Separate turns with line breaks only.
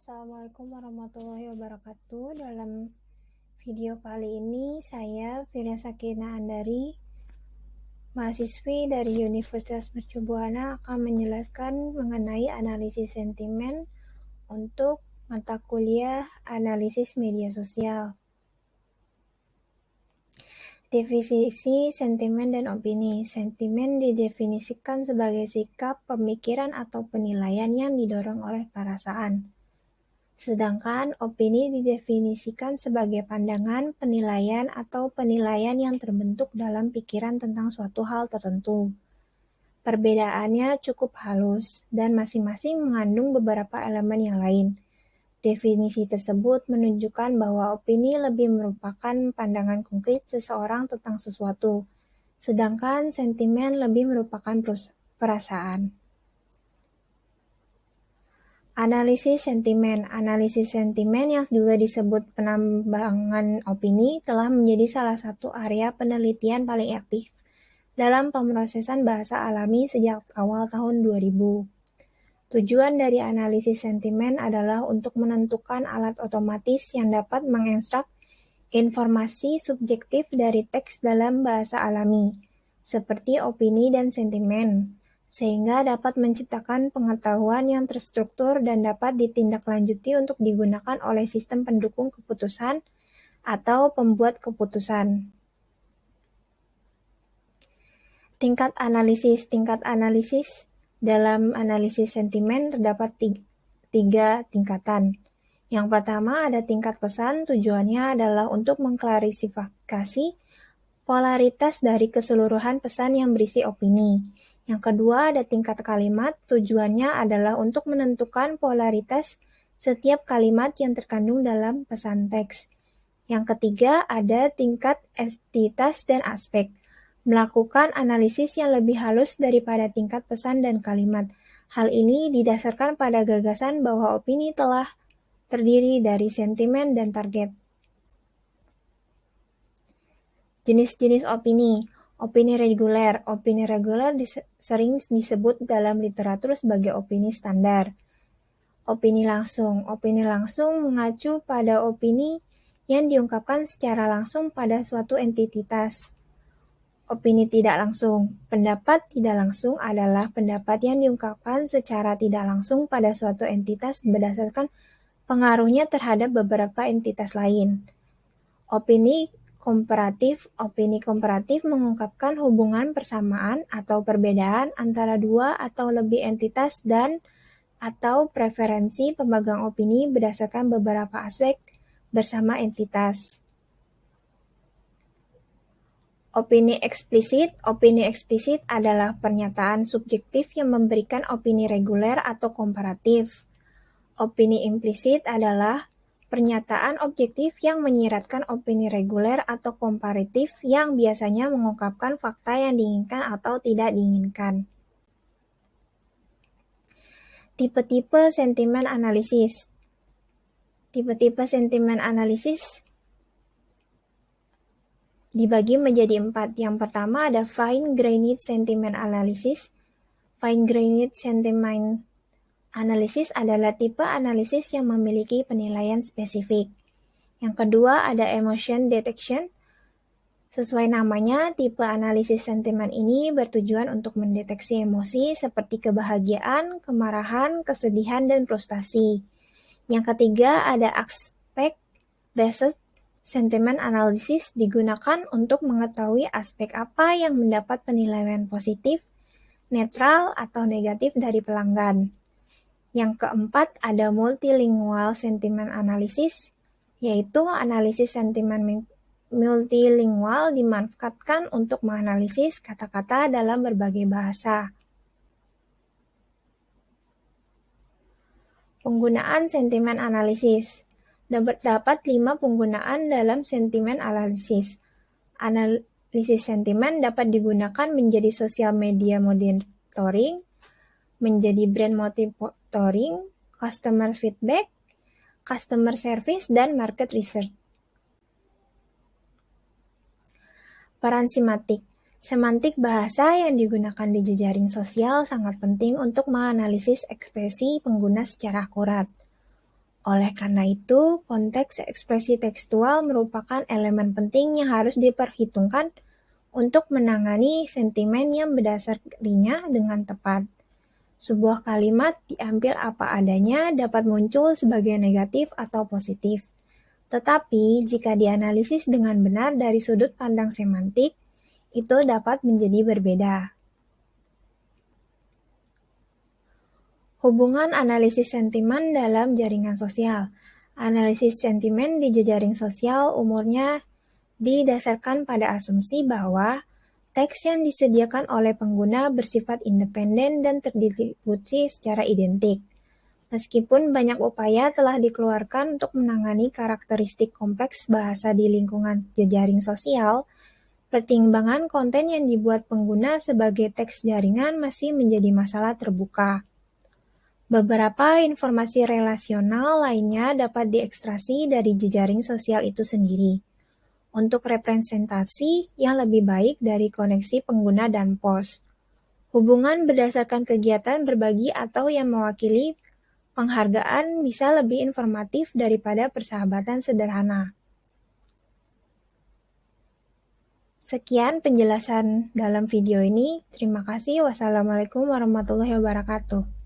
Assalamualaikum warahmatullahi wabarakatuh. Dalam video kali ini saya Firya Sakina Andari, mahasiswi dari Universitas Mercu Buana akan menjelaskan mengenai analisis sentimen untuk mata kuliah analisis media sosial. Definisi sentimen dan opini. Sentimen didefinisikan sebagai sikap, pemikiran, atau penilaian yang didorong oleh perasaan. Sedangkan opini didefinisikan sebagai pandangan, penilaian, atau penilaian yang terbentuk dalam pikiran tentang suatu hal tertentu. Perbedaannya cukup halus dan masing-masing mengandung beberapa elemen yang lain. Definisi tersebut menunjukkan bahwa opini lebih merupakan pandangan konkret seseorang tentang sesuatu, sedangkan sentimen lebih merupakan perasaan. Analisis sentimen. Analisis sentimen yang juga disebut penambangan opini telah menjadi salah satu area penelitian paling aktif dalam pemrosesan bahasa alami sejak awal tahun 2000. Tujuan dari analisis sentimen adalah untuk menentukan alat otomatis yang dapat mengekstrak informasi subjektif dari teks dalam bahasa alami, seperti opini dan sentimen, sehingga dapat menciptakan pengetahuan yang terstruktur dan dapat ditindaklanjuti untuk digunakan oleh sistem pendukung keputusan atau pembuat keputusan. Tingkat analisis dalam analisis sentimen terdapat tiga tingkatan. Yang pertama ada tingkat pesan, tujuannya adalah untuk mengklarifikasi polaritas dari keseluruhan pesan yang berisi opini. Yang kedua ada tingkat kalimat, tujuannya adalah untuk menentukan polaritas setiap kalimat yang terkandung dalam pesan teks. Yang ketiga ada tingkat entitas dan aspek, melakukan analisis yang lebih halus daripada tingkat pesan dan kalimat. Hal ini didasarkan pada gagasan bahwa opini telah terdiri dari sentimen dan target. Jenis-jenis opini. Opini reguler. Opini reguler sering disebut dalam literatur sebagai opini standar. Opini langsung. Opini langsung mengacu pada opini yang diungkapkan secara langsung pada suatu entitas. Opini tidak langsung. Pendapat tidak langsung adalah pendapat yang diungkapkan secara tidak langsung pada suatu entitas berdasarkan pengaruhnya terhadap beberapa entitas lain. Opini komparatif mengungkapkan hubungan persamaan atau perbedaan antara dua atau lebih entitas dan atau preferensi pemegang opini berdasarkan beberapa aspek bersama entitas. Opini eksplisit adalah pernyataan subjektif yang memberikan opini reguler atau komparatif. Opini implisit adalah pernyataan objektif yang menyiratkan opini reguler atau komparatif yang biasanya mengungkapkan fakta yang diinginkan atau tidak diinginkan. Tipe-tipe sentimen analisis. Tipe-tipe sentimen analisis dibagi menjadi 4. Yang pertama ada fine-grained sentiment analysis. Fine-grained sentiment analysis adalah tipe analisis yang memiliki penilaian spesifik. Yang kedua ada emotion detection. Sesuai namanya, tipe analisis sentimen ini bertujuan untuk mendeteksi emosi seperti kebahagiaan, kemarahan, kesedihan, dan frustasi. Yang ketiga ada aspect-based sentiment analysis, digunakan untuk mengetahui aspek apa yang mendapat penilaian positif, netral, atau negatif dari pelanggan. Yang keempat ada multilingual sentiment analysis, yaitu analisis sentimen multilingual dimanfaatkan untuk menganalisis kata-kata dalam berbagai bahasa. Penggunaan sentimen analisis. Dapat 5 penggunaan dalam sentimen analisis. Analisis sentimen dapat digunakan menjadi social media monitoring, menjadi brand monitoring, customer feedback, customer service, dan market research. Peran semantik. Semantik bahasa yang digunakan di jejaring sosial sangat penting untuk menganalisis ekspresi pengguna secara akurat. Oleh karena itu, konteks ekspresi tekstual merupakan elemen penting yang harus diperhitungkan untuk menangani sentimen yang berdasarinya dengan tepat. Sebuah kalimat diambil apa adanya dapat muncul sebagai negatif atau positif. Tetapi, jika dianalisis dengan benar dari sudut pandang semantik, itu dapat menjadi berbeda. Hubungan analisis sentimen dalam jaringan sosial. Analisis sentimen di jejaring sosial umumnya didasarkan pada asumsi bahwa teks yang disediakan oleh pengguna bersifat independen dan terdistribusi secara identik. Meskipun banyak upaya telah dikeluarkan untuk menangani karakteristik kompleks bahasa di lingkungan jejaring sosial, pertimbangan konten yang dibuat pengguna sebagai teks jaringan masih menjadi masalah terbuka. Beberapa informasi relasional lainnya dapat diekstrasi dari jejaring sosial itu sendiri untuk representasi yang lebih baik dari koneksi pengguna dan pos. Hubungan berdasarkan kegiatan berbagi atau yang mewakili penghargaan bisa lebih informatif daripada persahabatan sederhana. Sekian penjelasan dalam video ini. Terima kasih. Wassalamualaikum warahmatullahi wabarakatuh.